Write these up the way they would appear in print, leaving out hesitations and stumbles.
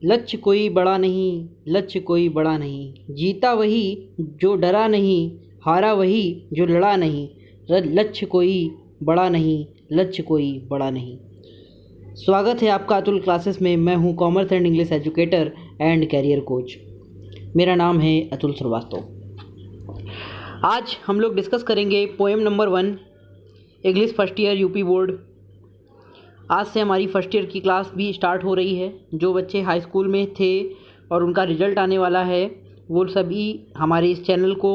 लक्ष्य कोई बड़ा नहीं, लक्ष्य कोई बड़ा नहीं, जीता वही जो डरा नहीं, हारा वही जो लड़ा नहीं। लक्ष्य कोई बड़ा नहीं, लक्ष्य कोई बड़ा नहीं। स्वागत है आपका अतुल क्लासेस में। मैं हूं commerce and English educator and career coach. मेरा नाम है अतुल श्रीवास्तव। आज हम लोग डिस्कस करेंगे poem number 1, English first year UP board. आज से हमारी फर्स्ट ईयर की क्लास भी स्टार्ट हो रही है। जो बच्चे हाई स्कूल में थे और उनका रिजल्ट आने वाला है, वो सभी हमारे इस चैनल को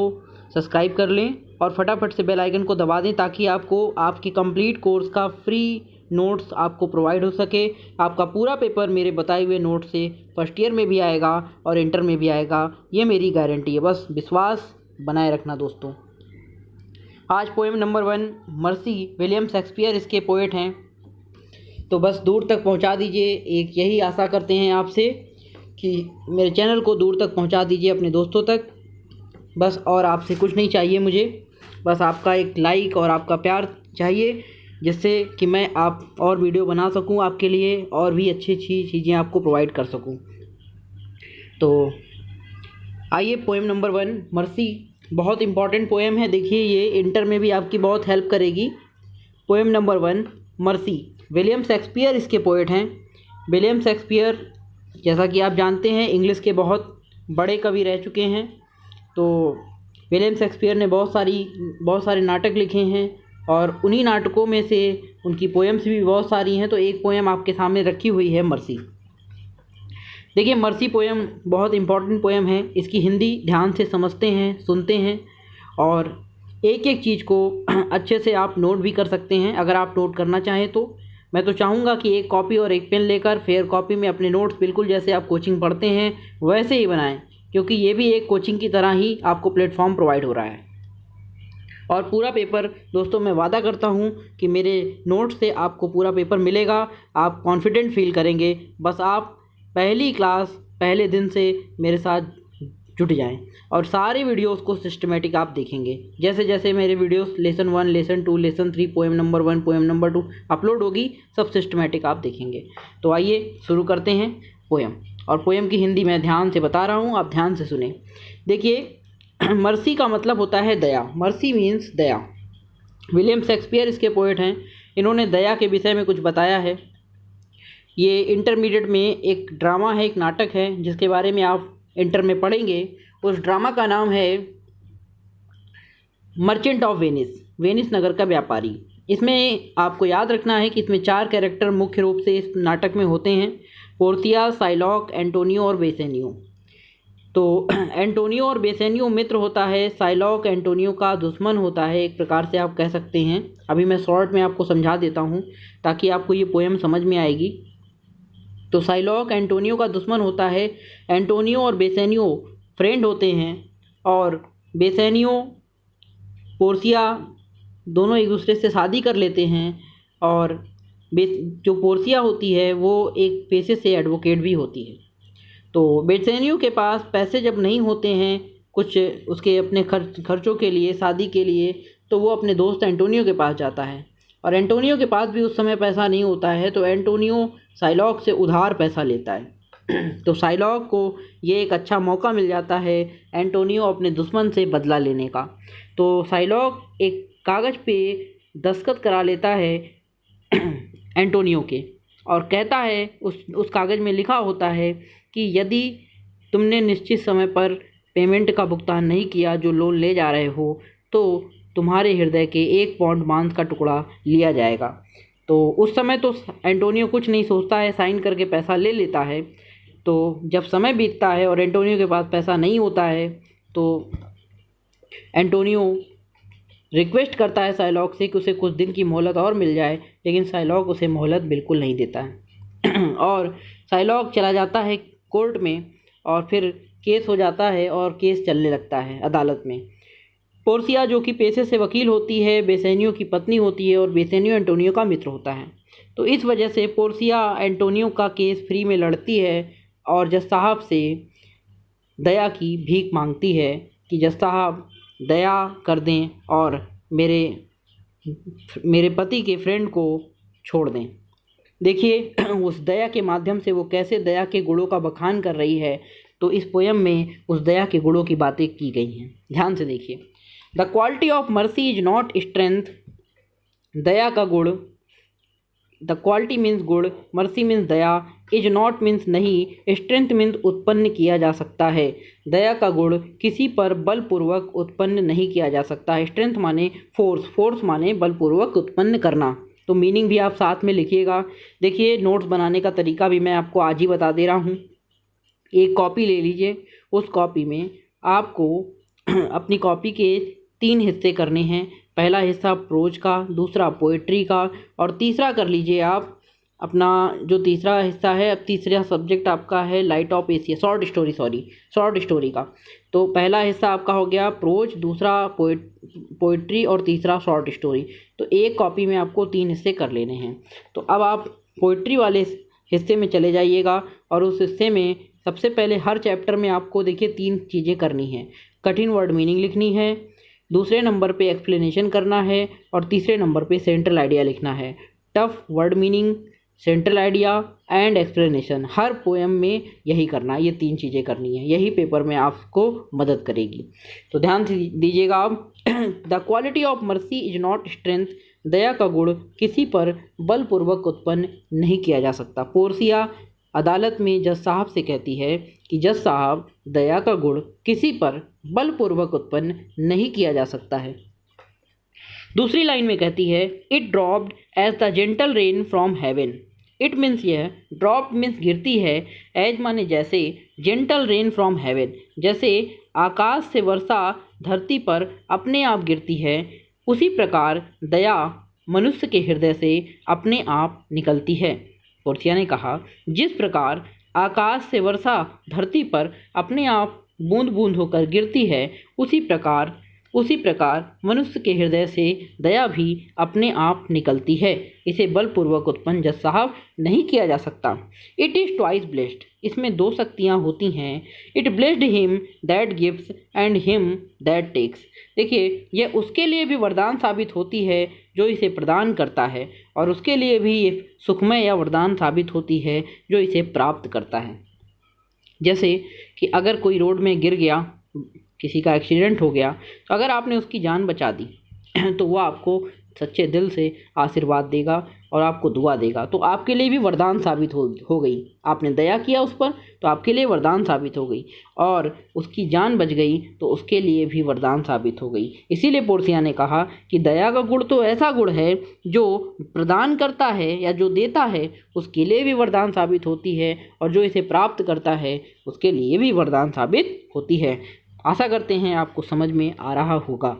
सब्सक्राइब कर लें और फटाफट से बेल आइकन को दबा दें, ताकि आपको आपके कंप्लीट कोर्स का फ्री नोट्स आपको प्रोवाइड हो सके। आपका पूरा पेपर मेरे बताए हुए नोट से फर्स्ट ईयर में भी आएगा और इंटर में भी आएगा, ये मेरी गारंटी है। बस विश्वास बनाए रखना दोस्तों। आज poem number 1, mercy, William Shakespeare इसके पोएट हैं। तो बस दूर तक पहुंचा दीजिए। एक यही आशा करते हैं आपसे कि मेरे चैनल को दूर तक पहुंचा दीजिए अपने दोस्तों तक। बस और आपसे कुछ नहीं चाहिए मुझे, बस आपका एक लाइक और आपका प्यार चाहिए, जिससे कि मैं आप और वीडियो बना सकूं आपके लिए और भी अच्छी अच्छी चीज़ें आपको प्रोवाइड कर सकूं। तो आइए, पोएम नंबर 1, मर्सी, बहुत इम्पॉर्टेंट पोएम है। देखिए, ये इंटर में भी आपकी बहुत हेल्प करेगी। Poem number 1, mercy, William Shakespeare इसके पोएट हैं। विलियम शेक्सपियर, जैसा कि आप जानते हैं, इंग्लिश के बहुत बड़े कवि रह चुके हैं। तो विलियम शेक्सपियर ने बहुत सारे नाटक लिखे हैं और उन्हीं नाटकों में से उनकी पोएम्स भी बहुत सारी हैं। तो एक पोएम आपके सामने रखी हुई है, मर्सी। देखिए, मर्सी पोएम बहुत इम्पॉर्टेंट पोएम है। इसकी हिंदी ध्यान से समझते हैं, सुनते हैं और एक एक चीज़ को अच्छे से आप नोट भी कर सकते हैं, अगर आप नोट करना चाहें तो। मैं तो चाहूँगा कि एक कॉपी और एक पेन लेकर फेयर कॉपी में अपने नोट्स बिल्कुल जैसे आप कोचिंग पढ़ते हैं वैसे ही बनाएं, क्योंकि ये भी एक कोचिंग की तरह ही आपको प्लेटफॉर्म प्रोवाइड हो रहा है। और पूरा पेपर दोस्तों, मैं वादा करता हूँ कि मेरे नोट्स से आपको पूरा पेपर मिलेगा, आप कॉन्फिडेंट फील करेंगे। बस आप पहली क्लास पहले दिन से मेरे साथ जुट जाएं और सारे वीडियोस को सिस्टमेटिक आप देखेंगे। जैसे जैसे मेरे videos lesson 1, lesson 2, lesson 3, poem number 1, poem number 2 upload होगी, सब सिस्टमेटिक आप देखेंगे। तो आइए शुरू करते हैं पोएम। और पोएम की हिंदी मैं ध्यान से बता रहा हूँ, आप ध्यान से सुने। देखिए, मर्सी का मतलब होता है दया। मर्सी मीन्स दया। विलियम शेक्सपियर इसके पोएट हैं। इन्होंने दया के विषय में कुछ बताया है। ये इंटरमीडिएट में एक ड्रामा है, एक नाटक है, जिसके बारे में आप इंटर में पढ़ेंगे। उस ड्रामा का नाम है मर्चेंट ऑफ वेनिस, वेनिस नगर का व्यापारी। इसमें आपको याद रखना है कि इसमें 4 कैरेक्टर मुख्य रूप से इस नाटक में होते हैं: पोर्थिया, साइलॉक, एंटोनियो और बेसेनियो। तो एंटोनियो और बेसेनियो मित्र होता है, साइलॉक एंटोनियो का दुश्मन होता है, एक प्रकार से आप कह सकते हैं। अभी मैं शॉर्ट में आपको समझा देता हूँ ताकि आपको ये पोएम समझ में आएगी। तो साइलॉक एंटोनियो का दुश्मन होता है। एंटोनियो और बेसेनियो फ्रेंड होते हैं और बेसेनियो, पोर्सिया दोनों एक दूसरे से शादी कर लेते हैं। और जो पोर्सिया होती है वो एक पेशे से एडवोकेट भी होती है। तो बेसेनियो के पास पैसे जब नहीं होते हैं कुछ उसके अपने खर्चों के लिए, शादी के लिए, तो वो अपने दोस्त एंटोनियो के पास जाता है। और एंटोनियो के पास भी उस समय पैसा नहीं होता है, तो एंटोनियो साइलॉक से उधार पैसा लेता है। तो साइलॉक को ये एक अच्छा मौका मिल जाता है एंटोनियो अपने दुश्मन से बदला लेने का। तो साइलॉक एक कागज़ पे दस्तखत करा लेता है एंटोनियो के, और कहता है, उस कागज़ में लिखा होता है कि यदि तुमने निश्चित समय पर पेमेंट का भुगतान नहीं किया जो लोन ले जा रहे हो, तो तुम्हारे हृदय के 1 पाउंड मांस का टुकड़ा लिया जाएगा। तो उस समय तो एंटोनियो कुछ नहीं सोचता है, साइन करके पैसा ले लेता है। तो जब समय बीतता है और एंटोनियो के पास पैसा नहीं होता है, तो एंटोनियो रिक्वेस्ट करता है साइलॉक से कि उसे कुछ दिन की मोहलत और मिल जाए, लेकिन साइलॉक उसे मोहलत बिल्कुल नहीं देता है। और साइलॉक चला जाता है कोर्ट में और फिर केस हो जाता है और केस चलने लगता है अदालत में। पोर्सिया, जो कि पेशे से वकील होती है, बेसेनियो की पत्नी होती है और बेसेनियो एंटोनियो का मित्र होता है। तो इस वजह से पोर्सिया एंटोनियो का केस फ्री में लड़ती है और जज साहब से दया की भीख मांगती है कि जज साहब दया कर दें और मेरे पति के फ्रेंड को छोड़ दें। देखिए उस दया के माध्यम से वो कैसे दया के गुणों का बखान कर रही है। तो इस पोयम में उस दया के गुणों की बातें की गई हैं। ध्यान से देखिए। The quality of mercy is not strength, दया का गुण, द क्वालिटी मीन्स गुण, मर्सी मीन्स दया, इज नॉट मीन्स नहीं, स्ट्रेंथ मीन्स उत्पन्न किया जा सकता है। दया का गुण किसी पर बलपूर्वक उत्पन्न नहीं किया जा सकता है। स्ट्रेंथ माने फोर्स, फोर्स माने बलपूर्वक उत्पन्न करना। तो मीनिंग भी आप साथ में लिखिएगा। देखिए नोट्स बनाने का तरीका भी मैं आपको आज ही बता दे रहा हूँ। एक कॉपी ले लीजिए, उस कॉपी में आपको अपनी कॉपी के 3 हिस्से करने हैं। पहला हिस्सा प्रोज का, दूसरा पोएट्री का, और तीसरा कर लीजिए आप अपना जो तीसरा हिस्सा है। अब तीसरा सब्जेक्ट आपका है light of Asia, short story का। तो पहला हिस्सा आपका हो गया प्रोज, दूसरा पोएट्री और तीसरा शॉर्ट स्टोरी। तो एक कॉपी में आपको 3 हिस्से कर लेने हैं। तो अब आप पोएट्री वाले हिस्से में चले जाइएगा और उस हिस्से में सबसे पहले हर चैप्टर में आपको देखिए 3 चीज़ें करनी है। कठिन वर्ड मीनिंग लिखनी है, दूसरे नंबर पे एक्सप्लेनेशन करना है, और तीसरे नंबर पे सेंट्रल आइडिया लिखना है। Tough word meaning, central idea and explanation, her poem में यही करना है। ये 3 चीज़ें करनी है, यही पेपर में आपको मदद करेगी। तो ध्यान से दीजिएगा आप। The quality of mercy is not strength, दया का गुण किसी पर बलपूर्वक उत्पन्न नहीं किया जा सकता। पोर्सिया अदालत में जज साहब से कहती है कि जज साहब, दया का गुण किसी पर बलपूर्वक उत्पन्न नहीं किया जा सकता है। दूसरी लाइन में कहती है it dropped as the gentle rain from heaven. It means यह, ड्रॉप मीन्स गिरती है, एज माने जैसे, जेंटल रेन फ्रॉम हेवन जैसे आकाश से वर्षा धरती पर अपने आप गिरती है, उसी प्रकार दया मनुष्य के हृदय से अपने आप निकलती है। पोर्सिया ने कहा जिस प्रकार आकाश से वर्षा धरती पर अपने आप बूंद बूंद होकर गिरती है, उसी प्रकार मनुष्य के हृदय से दया भी अपने आप निकलती है। इसे बलपूर्वक उत्पन्न जज साहब नहीं किया जा सकता। इट इज़ ट्वाइस ब्लेस्ड, इसमें 2 शक्तियाँ होती हैं। It blessed him that gives and him that takes. देखिए यह उसके लिए भी वरदान साबित होती है जो इसे प्रदान करता है, और उसके लिए भी ये सुखमय या वरदान साबित होती है जो इसे प्राप्त करता है। जैसे कि अगर कोई रोड में गिर गया, किसी का एक्सीडेंट हो गया, तो अगर आपने उसकी जान बचा दी तो वो आपको सच्चे दिल से आशीर्वाद देगा और आपको दुआ देगा। तो आपके लिए भी वरदान साबित हो गई। आपने दया किया उस पर तो आपके लिए वरदान साबित हो गई, और उसकी जान बच गई तो उसके लिए भी वरदान साबित हो गई। इसीलिए पोर्सिया ने कहा कि दया का गुण तो ऐसा गुण है जो प्रदान करता है या जो देता है उसके लिए भी वरदान साबित होती है, और जो इसे प्राप्त करता है उसके लिए भी वरदान साबित होती है। आशा करते हैं आपको समझ में आ रहा होगा।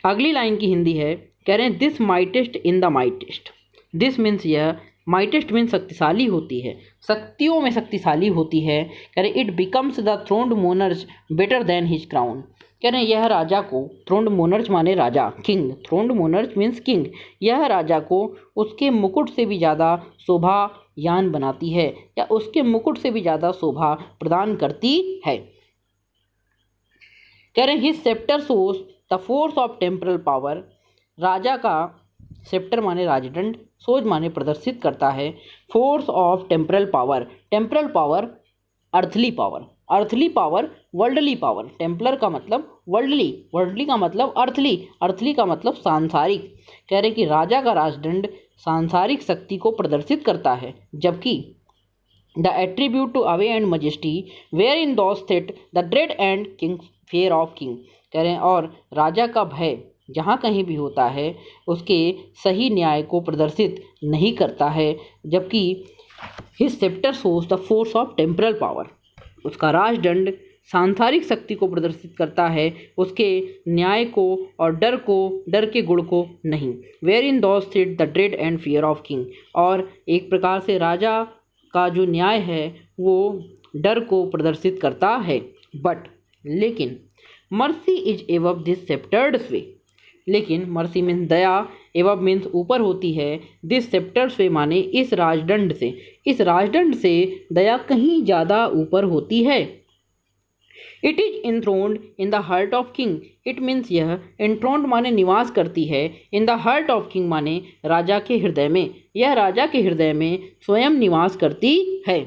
अगली लाइन की हिंदी है, कह रहे हैं this mightiest in the mightiest. This means यह, माइटेस्ट मीन्स शक्तिशाली होती है, शक्तियों में शक्तिशाली होती है। कह रहे it becomes the throned monarch better than his crown. कह रहे हैं यह राजा को, थ्रोन्ड मोनर्च माने राजा, king, throned monarch means king, यह राजा को उसके मुकुट से भी ज़्यादा शोभायान बनाती है या उसके मुकुट से भी ज़्यादा शोभा प्रदान करती है। कह रहे हैं his sceptre shows the force of temporal power. राजा का सेप्टर माने राजदंड, सोज माने प्रदर्शित करता है, force of temporal power. Temporal power earthly power, earthly power worldly power. Temporal का मतलब वर्ल्डली, वर्ल्डली का मतलब अर्थली, अर्थली का मतलब सांसारिक। कह रहे कि राजा का राजदंड सांसारिक शक्ति को प्रदर्शित करता है, जबकि the attribute to awe and majesty wherein doth sit the dread and king fear of king. कह रहे हैं और राजा का भय जहाँ कहीं भी होता है उसके सही न्याय को प्रदर्शित नहीं करता है, जबकि his sceptre shows the force of temporal power. उसका राजदंड सांसारिक शक्ति को प्रदर्शित करता है, उसके न्याय को और डर के गुण को नहीं। Wherein doth sit the dread and fear of king. और एक प्रकार से राजा का जो न्याय है वो डर को प्रदर्शित करता है। बट लेकिन मर्सी इज एवब दिस सेप्टर्ड वे। लेकिन मर्सी मीन्स दया, एवब मीन्स ऊपर होती है, दिस सेप्टर्ड वे माने इस राजदंड से, इस राजदंड से दया कहीं ज़्यादा ऊपर होती है। It is enthroned in the heart of king. It means यह इंथ्रोन्ड माने निवास करती है, in the heart of king माने राजा के हृदय में, यह राजा के हृदय में स्वयं निवास करती है।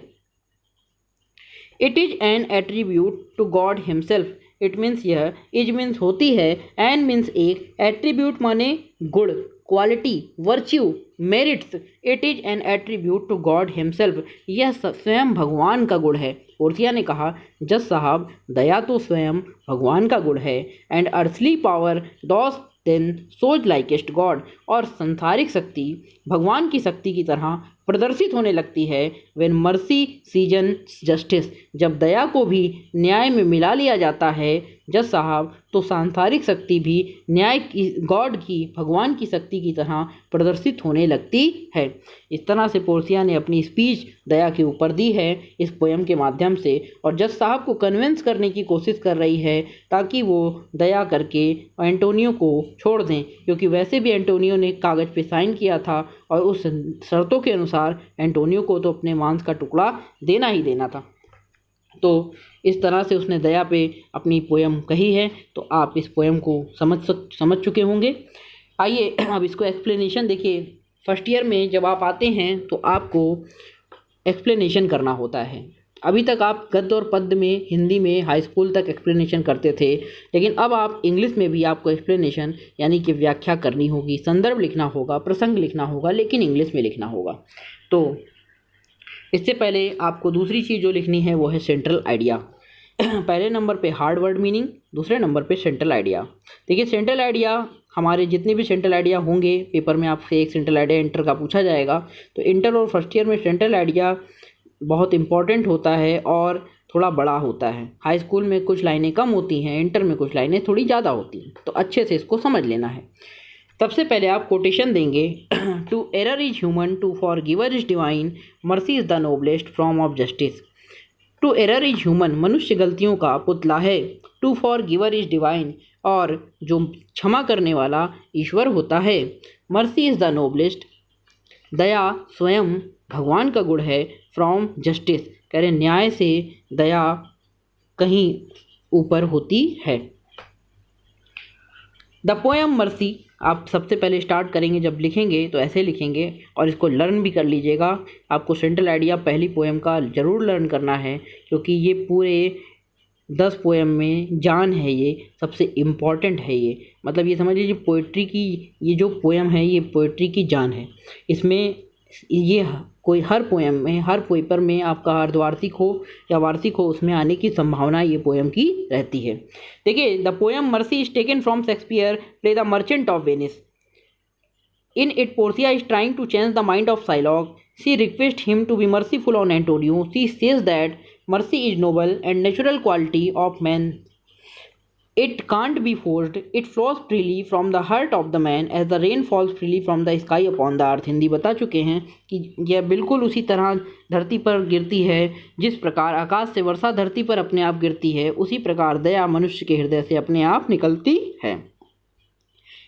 It is an attribute to God himself. It means यह, इज मीन्स होती है, एन मीन्स एक, एट्रीब्यूट माने गुण, quality, virtue, merits. It is an attribute to God himself, यह स्वयं भगवान का गुण है। पोर्सिया ने कहा, जज साहब दया तो स्वयं भगवान का गुण है, and earthly power doth then shows likest God, और संसारिक शक्ति भगवान की शक्ति की तरह प्रदर्शित होने लगती है व्हेन मर्सी सीजन जस्टिस, जब दया को भी न्याय में मिला लिया जाता है जज साहब, तो सांसारिक शक्ति भी न्याय की, गॉड की, भगवान की शक्ति की तरह प्रदर्शित होने लगती है। इस तरह से पोर्सिया ने अपनी स्पीच दया के ऊपर दी है इस पोएम के माध्यम से, और जज साहब को कन्विंस करने की कोशिश कर रही है ताकि वो दया करके एंटोनियो को छोड़ दें, क्योंकि वैसे भी एंटोनियो ने कागज़ पे साइन किया था और उस शर्तों के अनुसार एंटोनियो को तो अपने मांस का टुकड़ा देना ही देना था। तो इस तरह से उसने दया पे अपनी पोएम कही है। तो आप इस पोएम को समझ चुके होंगे। आइए अब इसको एक्सप्लेनेशन देखिए। फर्स्ट ईयर में जब आप आते हैं तो आपको एक्सप्लेनेशन करना होता है। अभी तक आप गद्य और पद्य में हिंदी में हाई स्कूल तक एक्सप्लेनेशन करते थे, लेकिन अब आप इंग्लिश में भी आपको एक्सप्लेनेशन यानी कि व्याख्या करनी होगी, संदर्भ लिखना होगा, प्रसंग लिखना होगा, लेकिन इंग्लिश में लिखना होगा। तो इससे पहले आपको दूसरी चीज़ जो लिखनी है वो है सेंट्रल आइडिया। पहले नंबर पे हार्ड वर्ड मीनिंग, दूसरे नंबर पे सेंट्रल आइडिया। देखिए सेंट्रल आइडिया, हमारे जितने भी सेंट्रल आइडिया होंगे पेपर में आपसे एक सेंट्रल आइडिया इंटर का पूछा जाएगा। तो इंटर और फर्स्ट ईयर में सेंट्रल आइडिया बहुत इंपॉर्टेंट होता है और थोड़ा बड़ा होता है। हाई स्कूल में कुछ लाइनें कम होती हैं, इंटर में कुछ लाइनें थोड़ी ज़्यादा होती हैं, तो अच्छे से इसको समझ लेना है। सबसे पहले आप कोटेशन देंगे, to err is human, to forgive is divine, mercy is the noblest form of justice. To err is human, मनुष्य गलतियों का पुतला है। टू फॉरगिवर इज डिवाइन, और जो क्षमा करने वाला ईश्वर होता है। मर्सी इज द नोबलेस्ट, दया स्वयं भगवान का गुण है। फ्रॉम जस्टिस, कह रहे न्याय से दया कहीं ऊपर होती है। द पोएम मर्सी, आप सबसे पहले स्टार्ट करेंगे जब लिखेंगे तो ऐसे लिखेंगे, और इसको लर्न भी कर लीजिएगा। आपको सेंट्रल आइडिया पहली पोएम का ज़रूर लर्न करना है, क्योंकि ये पूरे 10 पोएम में जान है, ये सबसे इम्पॉर्टेंट है। ये मतलब ये समझ लीजिए पोइट्री की, ये जो पोएम है ये पोइट्री की जान है। इसमें ये कोई हर पोएम में, हर पेपर में आपका अर्धवार्षिक हो या वार्षिक हो, उसमें आने की संभावना ये पोएम की रहती है। देखिए, the poem mercy is taken from Shakespeare play the merchant of Venice. In it Portia is trying to change the mind of Shylock. She request him to be merciful on Antonio. She says that mercy is noble and natural quality of man. It can't be forced. It flows freely from the heart of the man as the rain falls freely from the sky upon the earth. Hindi बता चुके हैं कि यह बिल्कुल उसी तरह धरती पर गिरती है जिस प्रकार आकाश से वर्षा धरती पर अपने आप गिरती है, उसी प्रकार दया मनुष्य के हृदय से अपने आप निकलती है।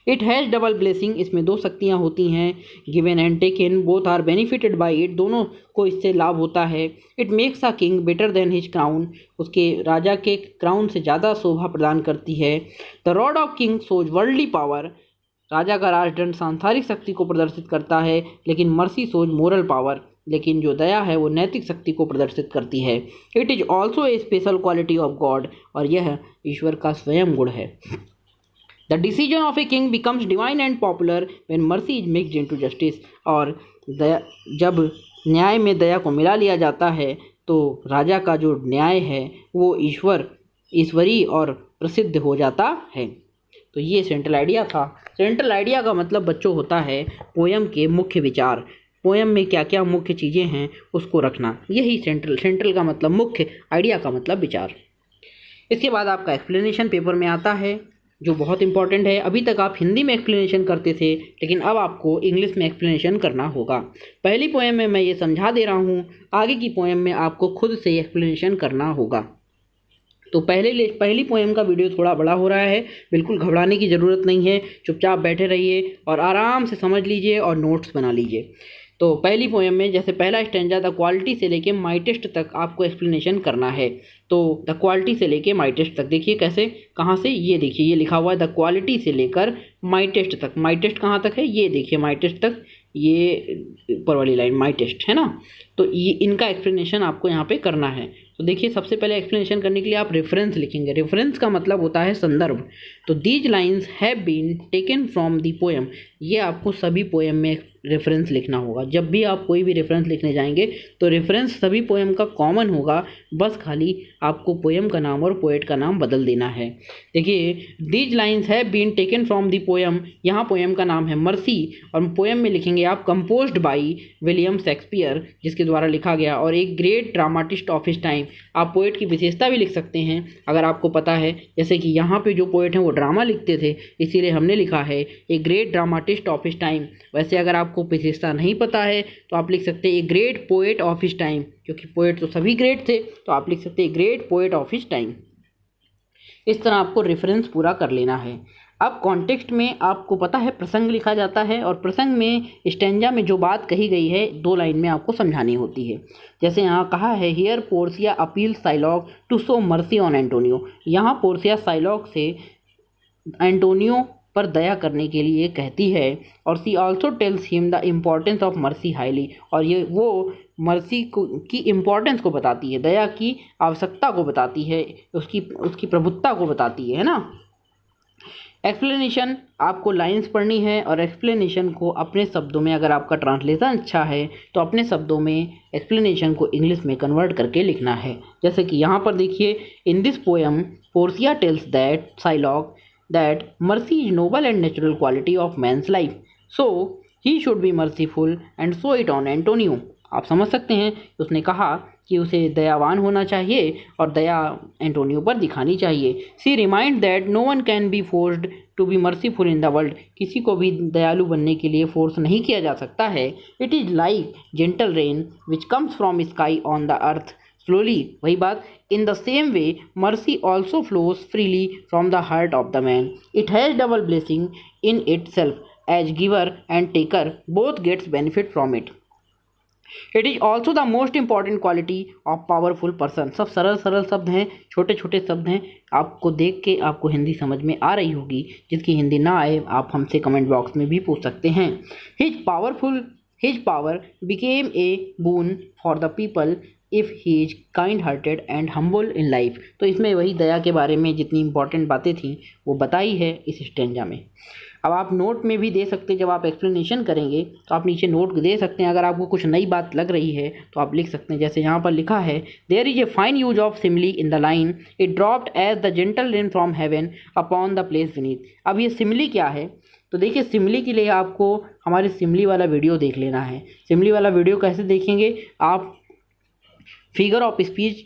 इट हैज़ डबल ब्लेसिंग, इसमें दो शक्तियाँ होती हैं, given and taken, both are benefited by it, दोनों को इससे लाभ होता है। It makes a king better than his crown, उसके राजा के क्राउन से ज़्यादा शोभा प्रदान करती है। The rod of king shows worldly power, राजा का राजदंड सांसारिक शक्ति को प्रदर्शित करता है, लेकिन मर्सी सोज मोरल पावर, लेकिन जो दया है वो नैतिक शक्ति को प्रदर्शित करती है। It is also a special quality of God, और यह ईश्वर का स्वयं गुण है। The decision of a king becomes divine and popular when mercy is mixed into justice, और जब न्याय में दया को मिला लिया जाता है तो राजा का जो न्याय है वो ईश्वरी और प्रसिद्ध हो जाता है। तो ये सेंट्रल आइडिया था। सेंट्रल आइडिया का मतलब बच्चों होता है पोयम के मुख्य विचार, पोयम में क्या क्या मुख्य चीज़ें हैं उसको रखना, यही सेंट्रल का मतलब मुख्य, आइडिया का मतलब विचार। इसके बाद आपका एक्सप्लेनेशन पेपर में आता है जो बहुत इंपॉर्टेंट है। अभी तक आप हिंदी में एक्सप्लेनेशन करते थे, लेकिन अब आपको इंग्लिश में एक्सप्लेनेशन करना होगा। पहली पोएम में मैं ये समझा दे रहा हूँ, आगे की पोएम में आपको खुद से एक्सप्लेनेशन करना होगा। तो पहली पोएम का वीडियो थोड़ा बड़ा हो रहा है, बिल्कुल घबराने की ज़रूरत नहीं है, चुपचाप बैठे रहिए और आराम से समझ लीजिए और नोट्स बना लीजिए। तो पहली पोएम में जैसे पहला स्टैंजा द क्वालिटी से लेके माई टेस्ट तक आपको एक्सप्लेनेशन करना है। तो द क्वालिटी से लेके माई टेस्ट तक देखिए कैसे, कहाँ से, ये देखिए ये लिखा हुआ है द क्वालिटी से लेकर माई टेस्ट तक। माई टेस्ट कहाँ तक है, ये देखिए माई टेस्ट तक, ये ऊपर वाली लाइन माई टेस्ट है ना। तो ये इनका एक्सप्लेनेशन आपको यहाँ पे करना है। तो देखिए सबसे पहले एक्सप्लेनेशन करने के लिए आप रेफरेंस लिखेंगे। रेफरेंस का मतलब होता है संदर्भ। तो these lines have been taken from the poem, ये आपको सभी पोएम में रेफरेंस लिखना होगा। जब भी आप कोई भी रेफरेंस लिखने जाएंगे तो रेफरेंस सभी पोएम का कॉमन होगा, बस खाली आपको पोएम का नाम और पोएट का नाम बदल देना है। देखिए these lines have been taken from the poem, यहाँ पोएम का नाम है मर्सी और पोएम में लिखेंगे आप कंपोज्ड बाई विलियम शेक्सपियर, जिसके द्वारा लिखा गया, और एक great dramatist of his time. आप पोएट की विशेषता भी लिख सकते हैं अगर आपको पता है, जैसे कि यहाँ पे जो पोएट हैं वो ड्रामा लिखते थे, इसीलिए हमने लिखा है a great dramatist of his time. वैसे अगर आपको विशेषता नहीं पता है तो आप लिख सकते हैं a great poet of his time, क्योंकि पोएट तो सभी ग्रेट थे, तो आप लिख सकते हैं great poet of his time. इस तरह आपको रेफरेंस पूरा कर लेना है। अब कॉन्टेक्स्ट में आपको पता है प्रसंग लिखा जाता है, और प्रसंग में स्टैंजा में जो बात कही गई है 2 लाइन में आपको समझानी होती है। जैसे यहाँ कहा है here Portia appeal Shylock to show mercy on Antonio, यहाँ पोर्सिया साइलॉग से एंटोनियो पर दया करने के लिए कहती है, और she also tells him the importance of mercy highly, और ये वो मर्सी को की इम्पोर्टेंस को बताती है, दया की आवश्यकता को बताती है, उसकी प्रभुत्ता को बताती है ना। एक्सप्लेनेशन आपको लाइंस पढ़नी है, और एक्सप्लेनेशन को अपने शब्दों में, अगर आपका ट्रांसलेशन अच्छा है तो अपने शब्दों में एक्सप्लेनेशन को इंग्लिश में कन्वर्ट करके लिखना है। जैसे कि यहाँ पर देखिए in this poem Portia tells that Shylock that mercy is noble and natural quality of man's life, so he should be merciful and show it on Antonio। आप समझ सकते हैं उसने कहा कि उसे दयावान होना चाहिए और दया एंटोनियो पर दिखानी चाहिए। She remind that no one can be forced to be merciful in the world, किसी को भी दयालु बनने के लिए फोर्स नहीं किया जा सकता है। It is like gentle rain which comes from sky on the earth slowly, वही बात। In the same way mercy also flows freely from the heart of the man, it has double blessing in itself, as giver and taker both gets benefit from it. It is also the most important quality of powerful person. सब सरल सरल शब्द हैं, छोटे छोटे शब्द हैं, आपको देख के आपको हिंदी समझ में आ रही होगी। जिसकी हिंदी ना आए आप हमसे कमेंट बॉक्स में भी पूछ सकते हैं। His power became a boon for the people if he is kind hearted and humble in life. तो इसमें वही दया के बारे में जितनी इंपॉर्टेंट बातें थी वो बताई है इस स्टैंजा में। अब आप नोट में भी दे सकते हैं, जब आप एक्सप्लेनेशन करेंगे तो आप नीचे नोट दे सकते हैं। अगर आपको कुछ नई बात लग रही है तो आप लिख सकते हैं, जैसे यहाँ पर लिखा है there is a fine use of simile in the line it dropped as the gentle rain from heaven upon the place beneath. अब ये सिमली क्या है, तो देखिए सिमली के लिए आपको हमारे सिमली वाला वीडियो देख लेना है। सिमली वाला वीडियो कैसे देखेंगे, आप फिगर ऑफ स्पीच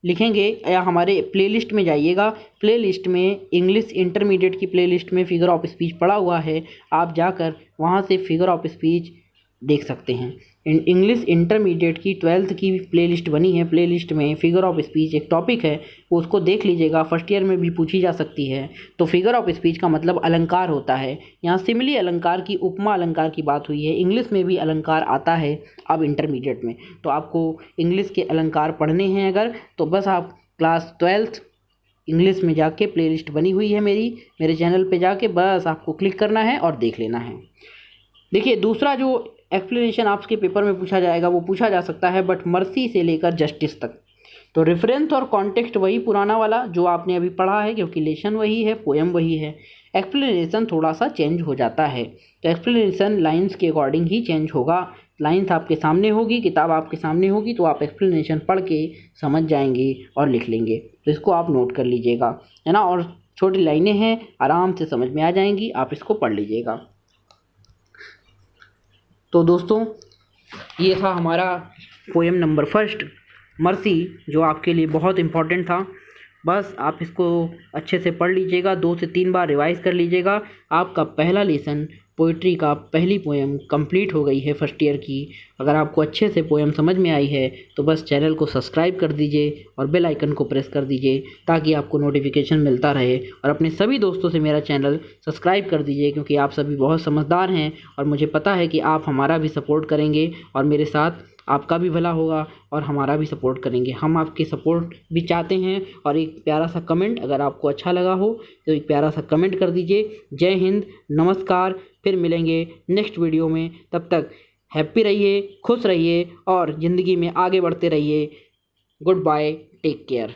लिखेंगे या हमारे प्लेलिस्ट में जाइएगा, प्लेलिस्ट में इंग्लिश इंटरमीडिएट की प्लेलिस्ट में फिगर ऑफ स्पीच पड़ा हुआ है, आप जाकर वहाँ से फिगर ऑफ स्पीच देख सकते हैं। इंग्लिश इंटरमीडिएट की 12th की प्लेलिस्ट बनी है, प्लेलिस्ट में फिगर ऑफ स्पीच एक टॉपिक है, वो उसको देख लीजिएगा। फर्स्ट ईयर में भी पूछी जा सकती है। तो फिगर ऑफ स्पीच का मतलब अलंकार होता है। यहाँ सिमिली अलंकार की, उपमा अलंकार की बात हुई है। इंग्लिश में भी अलंकार आता है अब इंटरमीडिएट में, तो आपको इंग्लिश के अलंकार पढ़ने हैं अगर, तो बस आप क्लास 12th इंग्लिश में जाके प्लेलिस्ट बनी हुई है मेरे चैनल पे जाके बस आपको क्लिक करना है और देख लेना है। देखिए दूसरा जो एक्सप्लेनेशन आपके पेपर में पूछा जाएगा वो पूछा जा सकता है बट मर्सी से लेकर जस्टिस तक। तो रेफरेंस और कॉन्टेक्स्ट वही पुराना वाला जो आपने अभी पढ़ा है, क्योंकि लेसन वही है, पोएम वही है। एक्सप्लेनेशन थोड़ा सा चेंज हो जाता है, तो एक्सप्लेनेशन लाइंस के अकॉर्डिंग ही चेंज होगा। लाइंस आपके सामने होगी, किताब आपके सामने होगी, तो आप एक्सप्लेनेशन पढ़ के समझ जाएंगे और लिख लेंगे। तो इसको आप नोट कर लीजिएगा, है ना। और छोटी लाइनें हैं, आराम से समझ में आ जाएंगी, आप इसको पढ़ लीजिएगा। तो दोस्तों ये था हमारा पोएम नंबर 1 मर्सी, जो आपके लिए बहुत इम्पॉर्टेंट था। बस आप इसको अच्छे से पढ़ लीजिएगा, 2 से 3 बार रिवाइज़ कर लीजिएगा। आपका पहला लेसन पोइट्री का पहली पोएम कंप्लीट हो गई है फर्स्ट ईयर की। अगर आपको अच्छे से पोएम समझ में आई है तो बस चैनल को सब्सक्राइब कर दीजिए और बेल आइकन को प्रेस कर दीजिए ताकि आपको नोटिफिकेशन मिलता रहे। और अपने सभी दोस्तों से मेरा चैनल सब्सक्राइब कर दीजिए क्योंकि आप सभी बहुत समझदार हैं और मुझे पता है कि आप हमारा भी सपोर्ट करेंगे और मेरे साथ आपका भी भला होगा और हमारा भी सपोर्ट करेंगे। हम आपके सपोर्ट भी चाहते हैं। और एक प्यारा सा कमेंट अगर आपको अच्छा लगा हो तो एक प्यारा सा कमेंट कर दीजिए। जय हिंद, नमस्कार। फिर मिलेंगे नेक्स्ट वीडियो में। तब तक हैप्पी रहिए, खुश रहिए और ज़िंदगी में आगे बढ़ते रहिए। Goodbye, take care.